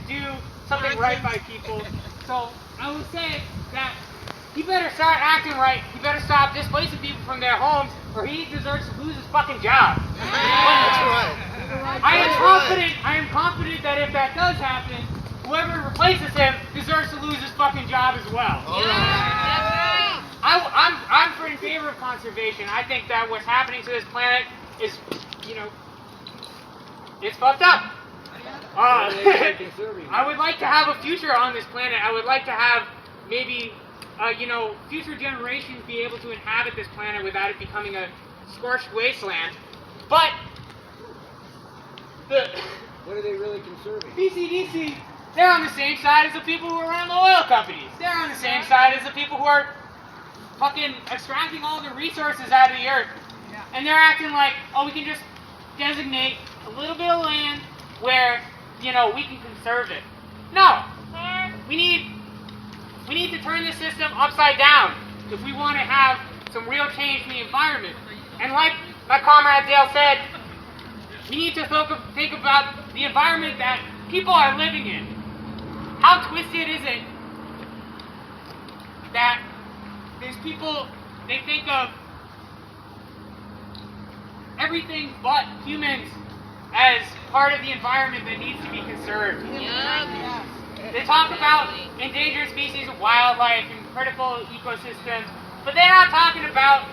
do something right by people. So I would say that he better start acting right. He better stop displacing people from their homes, or he deserves to lose his fucking job. That's right. I am confident that if that does happen, whoever replaces him deserves to lose his fucking job as well. I'm in favor of conservation. I think that what's happening to this planet is, it's fucked up. I would like to have a future on this planet. I would like to have maybe, future generations be able to inhabit this planet without it becoming a scorched wasteland. But What are they really conserving? BCDC, they're on the same side as the people who run the oil companies. They're on the same side as the people who are fucking extracting all the resources out of the earth. And they're acting like, oh, we can just designate a little bit of land where, we can conserve it. No. We need to turn this system upside down if we want to have some real change in the environment. And like my comrade Dale said, we need to think about the environment that people are living in. How twisted is it that there's people, they think of everything but humans as part of the environment that needs to be conserved. They talk about endangered species of wildlife and critical ecosystems, but they're not talking about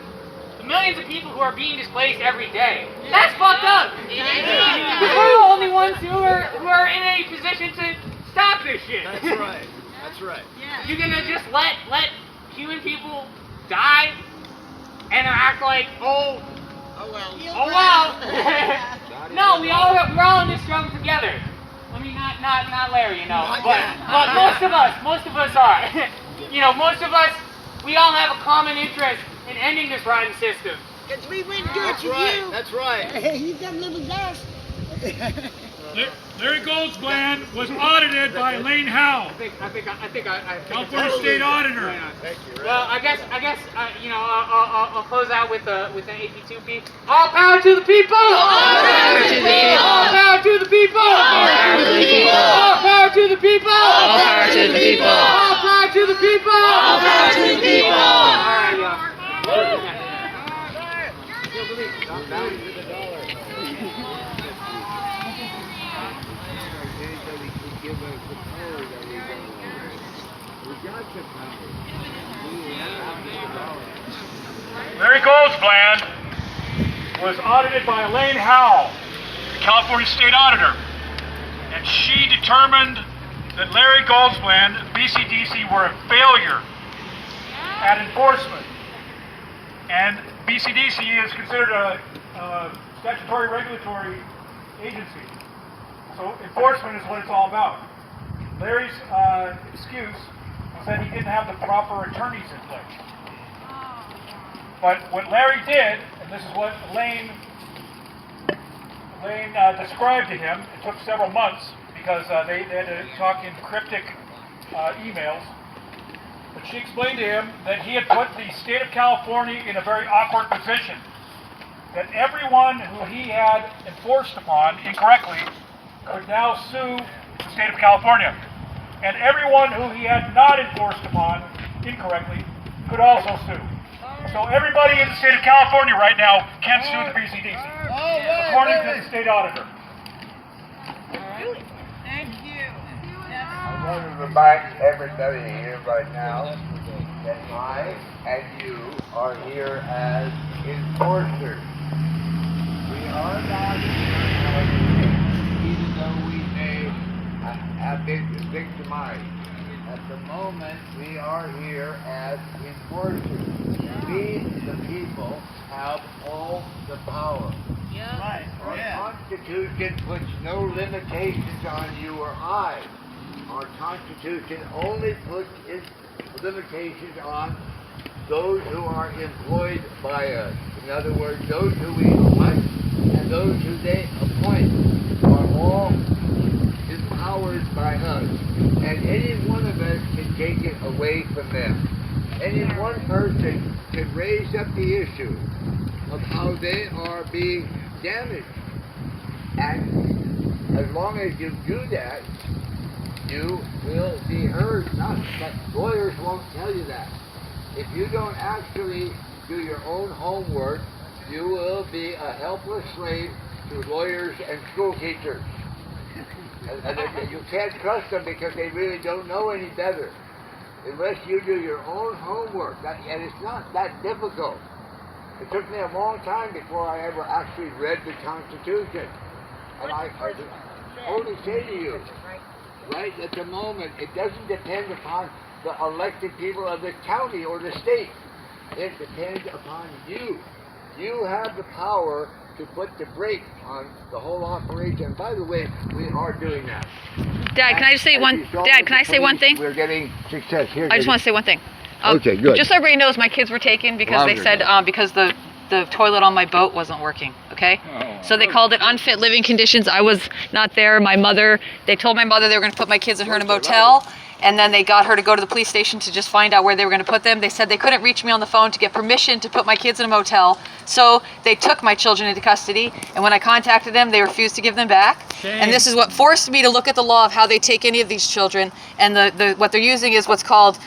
the millions of people who are being displaced every day. That's fucked up. Because we're the only ones who are in a position to stop this shit. That's right. That's right. You're gonna just let human people die and act like, oh well. No, we're all in this struggle together. I mean, not Larry, but most of us are. Most of us, we all have a common interest in ending this rotten system. Because we went dirt That's to right. you. That's right. You got a little dust. Larry Goldsbland was audited by Elaine Howe, California State Auditor. Thank you. Well, I guess I'll close out with an AP2P. All power to the people! All power to the people! All power to the people! All power to the people! All power to the people! All power to the people! All power to the people! All right, y'all. Larry Goldsbland was audited by Elaine Howe, the California State Auditor, and she determined that Larry Goldsbland and BCDC were a failure at enforcement. And BCDC is considered a statutory regulatory agency. So enforcement is what it's all about. Larry's excuse was that he didn't have the proper attorneys in place. But what Larry did, and this is what Elaine described to him, it took several months because they had to talk in cryptic emails. But she explained to him that he had put the state of California in a very awkward position. That everyone who he had enforced upon incorrectly could now sue the state of California. And everyone who he had not enforced upon incorrectly could also sue. So everybody in the state of California right now can sue the BCDC, according to the state auditor. Thank you. I want to remind everybody here right now that I and you are here as enforcers. We are not even though we may have been victimized. At the moment, we are here as enforcers. We, the people, have all the power. Right. Our Constitution puts no limitations on you or I. Our Constitution only puts its limitations on those who are employed by us. In other words, those who we elect and those who they appoint are all empowered by us. And any one of us can take it away from them. Any one person can raise up the issue of how they are being damaged. And as long as you do that, you will be heard. Not that lawyers won't tell you that. If you don't actually do your own homework, you will be a helpless slave to lawyers and school teachers. And you can't trust them because they really don't know any better. Unless you do your own homework. And it's not that difficult. It took me a long time before I ever actually read the Constitution. And I only say to you, right at the moment, it doesn't depend upon the elected people of the county or the state. It depends upon you. You have the power to put the brake on the whole operation. And by the way, we are doing that. Dad, can I just say one? Dad, can I say one thing? We're getting success here. I just want to say one thing. Okay, good. Just so everybody knows, my kids were taken because they said because the toilet on my boat wasn't working. Okay, so they called it unfit living conditions. I was not there. My mother. They told my mother they were going to put my kids and her in a motel. And then they got her to go to the police station to just find out where they were going to put them. They said they couldn't reach me on the phone to get permission to put my kids in a motel. So they took my children into custody. And when I contacted them, they refused to give them back. Shame. And this is what forced me to look at the law of how they take any of these children. And what they're using is what's called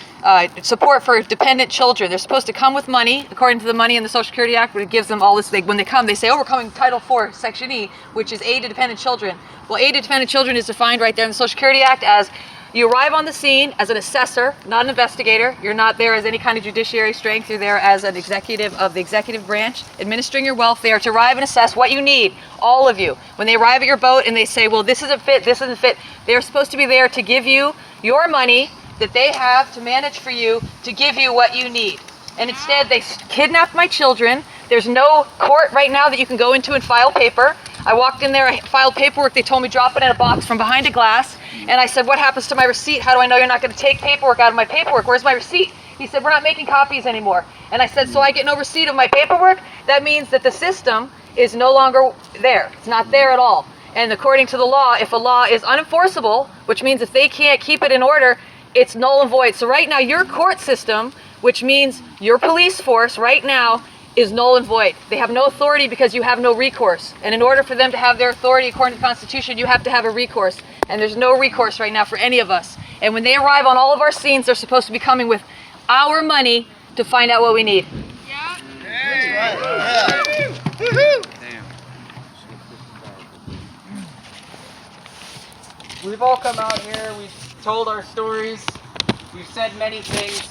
support for dependent children. They're supposed to come with money, according to the money in the Social Security Act, but it gives them all this. When they come, they say, oh, we're coming Title IV, Section E, which is aid to dependent children. Well, aid to dependent children is defined right there in the Social Security Act as you arrive on the scene as an assessor, not an investigator. You're not there as any kind of judiciary strength. You're there as an executive of the executive branch, administering your welfare to arrive and assess what you need, all of you. When they arrive at your boat and they say, well, this isn't fit, they're supposed to be there to give you your money that they have to manage for you to give you what you need. And instead, they kidnapped my children. There's no court right now that you can go into and file paper. I walked in there, I filed paperwork. They told me drop it in a box from behind a glass. And I said, what happens to my receipt? How do I know you're not going to take paperwork out of my paperwork? Where's my receipt? He said, we're not making copies anymore. And I said, so I get no receipt of my paperwork? That means that the system is no longer there. It's not there at all. And according to the law, if a law is unenforceable, which means if they can't keep it in order, it's null and void. So right now, your court system, which means your police force right now, is null and void. They have no authority because you have no recourse. And in order for them to have their authority according to the Constitution, you have to have a recourse. And there's no recourse right now for any of us. And when they arrive on all of our scenes, they're supposed to be coming with our money to find out what we need. Yeah. We've all come out here, we've told our stories, we've said many things.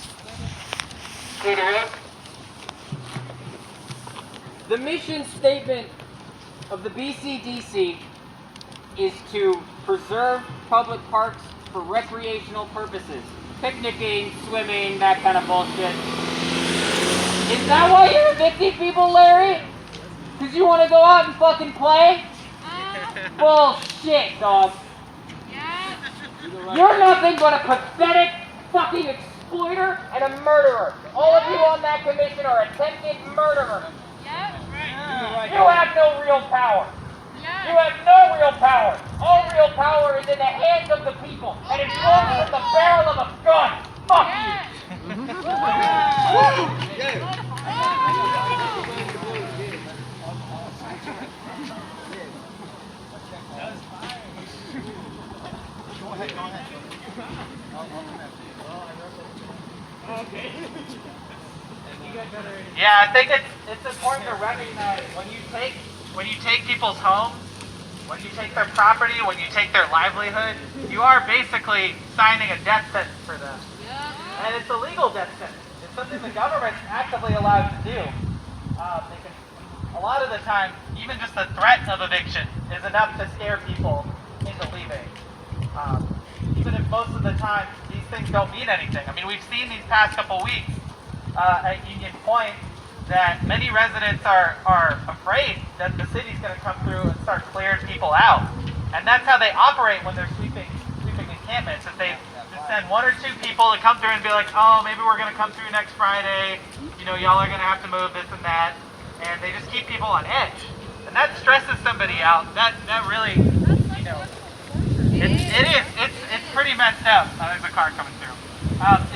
The mission statement of the BCDC is to preserve public parks for recreational purposes. Picnicking, swimming, that kind of bullshit. Is that why you're evicting people, Larry? Because you want to go out and fucking play? Bullshit, dog. You're nothing but a pathetic fucking exploiter and a murderer. All of you on that commission are attempted murderers. You have no real power. You have no real power. All real power is in the hands of the people, and it's only from the barrel of a gun. Fuck Yeah, I think it's important to recognize when you take people's homes, when you take their property, when you take their livelihood, you are basically signing a death sentence for them. And it's a legal death sentence. It's something the government's actively allowed to do. A lot of the time, even just the threat of eviction is enough to scare people into leaving. Even if most of the time these things don't mean anything. I mean, we've seen these past couple weeks at Union Point that many residents are afraid that the city's going to come through and start clearing people out. And that's how they operate when they're sweeping encampments. If they just send one or two people to come through and be like, oh, maybe we're going to come through next Friday, you know, y'all are going to have to move this and that. And they just keep people on edge. And that stresses somebody out. That really, you know, it's pretty messed up. Oh, there's a car coming through.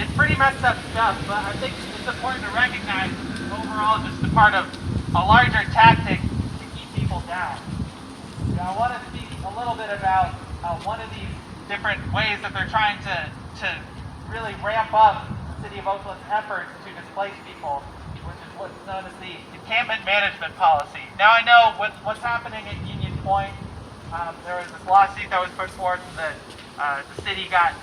It's pretty messed up stuff, but I think it's important to recognize overall just a part of a larger tactic to keep people down. Now, I want to speak a little bit about one of these different ways that they're trying to really ramp up the city of Oakland's efforts to displace people, which is what's known as the encampment management policy. Now I know what's happening at Union Point. There was this lawsuit that was put forth, and the city got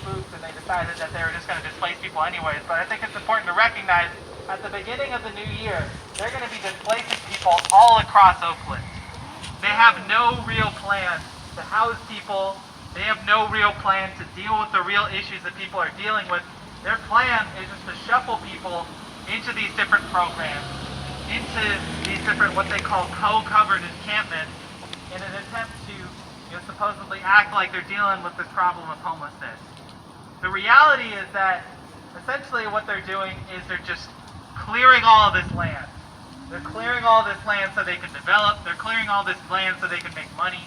spooked, and they decided that they were just going to displace people anyways. But I think it's important to recognize at the beginning of the new year, they're going to be displacing people all across Oakland. They have no real plan to house people. They have no real plan to deal with the real issues that people are dealing with. Their plan is just to shuffle people into these different programs, into these different what they call co-covered encampments, in an attempt to supposedly act like they're dealing with this problem of homelessness. The reality is that essentially what they're doing is they're just clearing all of this land. They're clearing all this land so they can develop. They're clearing all this land so they can make money.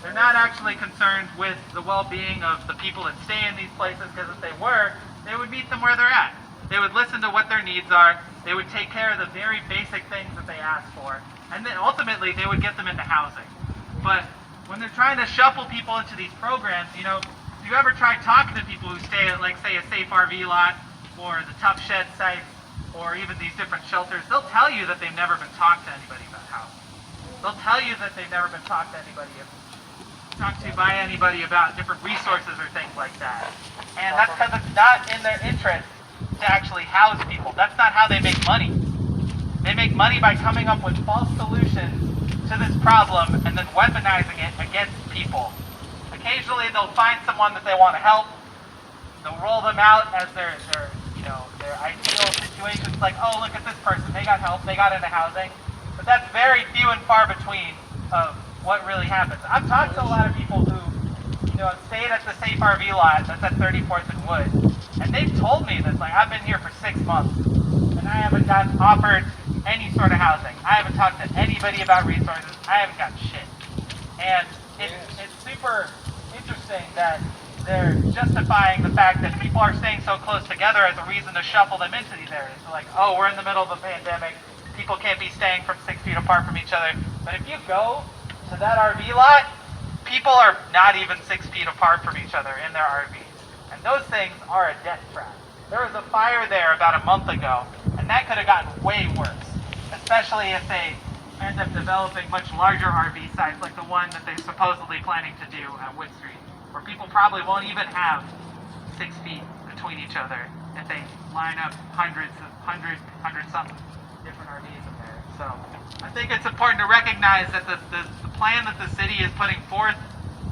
They're not actually concerned with the well-being of the people that stay in these places, because if they were, they would meet them where they're at. They would listen to what their needs are. They would take care of the very basic things that they ask for. And then ultimately, they would get them into housing. But when they're trying to shuffle people into these programs, if you ever try talking to people who stay at, like, say, a Safe RV lot or the Tough Shed sites or even these different shelters, they'll tell you that they've never been talked to anybody about housing. They'll tell you that they've never been talked to by anybody about different resources or things like that. And that's because it's not in their interest to actually house people. That's not how they make money. They make money by coming up with false solutions to this problem and then weaponizing it against people. Occasionally they'll find someone that they want to help. They'll roll them out as their ideal situations, like, oh, look at this person, they got help, they got into housing. But that's very few and far between of what really happens. I've talked to a lot of people who stayed at the Safe RV lot that's at 34th and Wood, and they've told me this, like, I've been here for 6 months and I haven't gotten offered any sort of housing. I haven't talked to anybody about resources. I haven't got shit. And it's super interesting that they're justifying the fact that people are staying so close together as a reason to shuffle them into these areas. They're like, oh, we're in the middle of a pandemic. People can't be staying from 6 feet apart from each other. But if you go to that RV lot, people are not even 6 feet apart from each other in their RVs. And those things are a death trap. There was a fire there about a month ago, and that could have gotten way worse, especially if they end up developing much larger RV sites like the one that they're supposedly planning to do at Wood Street, where people probably won't even have 6 feet between each other if they line up hundred something different RVs in there. So I think it's important to recognize that the plan that the city is putting forth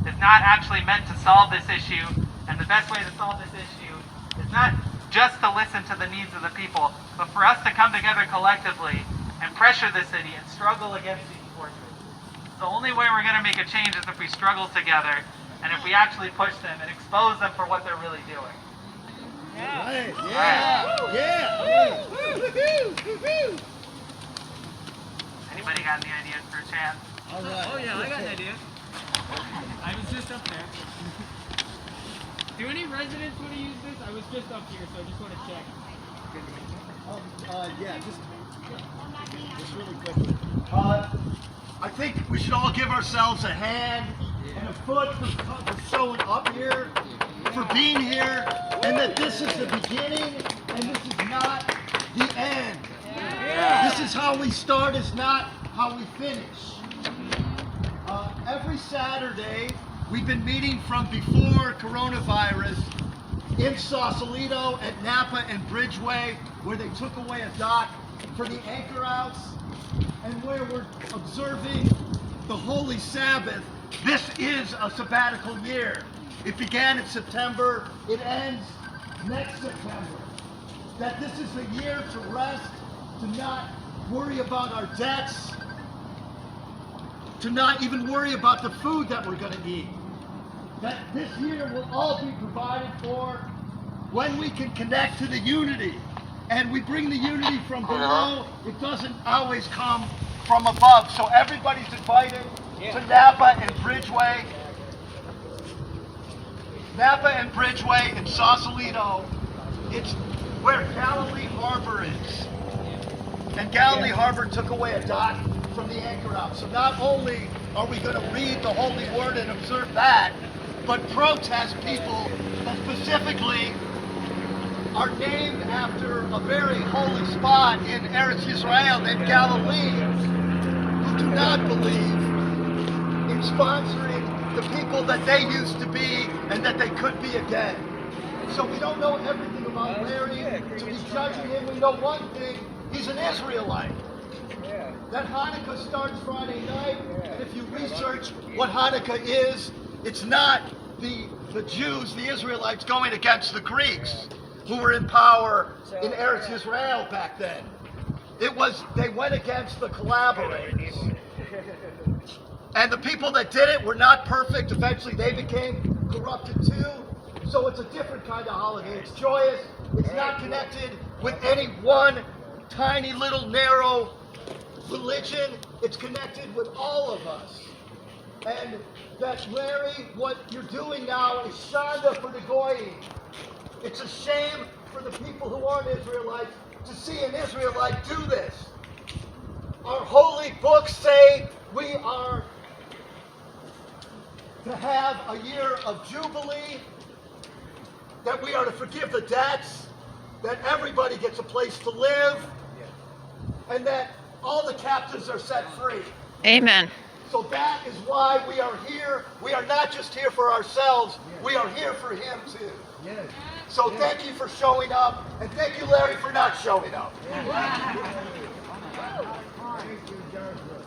is not actually meant to solve this issue, and the best way to solve this issue is not just to listen to the needs of the people, but for us to come together collectively and pressure the city and struggle against these forces. The only way we're going to make a change is if we struggle together and if we actually push them and expose them for what they're really doing. Right. Yeah. Anybody got any ideas for a chance? All right. Oh yeah, I got an idea. I was just up there. Do any residents want to use this? I was just up here, so I just want to check. Yeah, just really quickly. I think we should all give ourselves a hand and a foot for showing up here, for being here, and that this is the beginning and this is not the end. This is how we start, it's not how we finish. Every Saturday, we've been meeting from before coronavirus in Sausalito, at Napa and Bridgeway, where they took away a dock for the anchor outs, and where we're observing the Holy Sabbath. This is a sabbatical year. It began in September, it ends next September. That this is a year to rest, to not worry about our debts, to not even worry about the food that we're going to eat. That this year will all be provided for when we can connect to the unity. And we bring the unity from below. It doesn't always come from above. So everybody's invited to Napa and Bridgeway. Napa and Bridgeway in Sausalito. It's where Galilee Harbor is. And Galilee Harbor took away a dock from the anchor out. So not only are we going to read the Holy Word and observe that, but protest people that specifically are named after a very holy spot in Eretz Yisrael named Galilee, who do not believe in sponsoring the people that they used to be and that they could be again. So we don't know everything about Larry to be judging him. We know one thing, he's an Israelite. That Hanukkah starts Friday night, and if you research what Hanukkah is, it's not the Jews, the Israelites, going against the Greeks who were in power in Eretz Israel back then. It was, they went against the collaborators. And the people that did it were not perfect. Eventually they became corrupted too. So it's a different kind of holiday. It's joyous. It's not connected with any one tiny little narrow religion. It's connected with all of us. And that, Larry, what you're doing now is shanda for the goyim. It's a shame for the people who aren't Israelites to see an Israelite do this. Our holy books say we are to have a year of jubilee, that we are to forgive the debts, that everybody gets a place to live, and that all the captives are set free. Amen. So that is why we are here. We are not just here for ourselves, we are here for him too. So thank you for showing up, and thank you, Larry, for not showing up. Thank you, Joshua.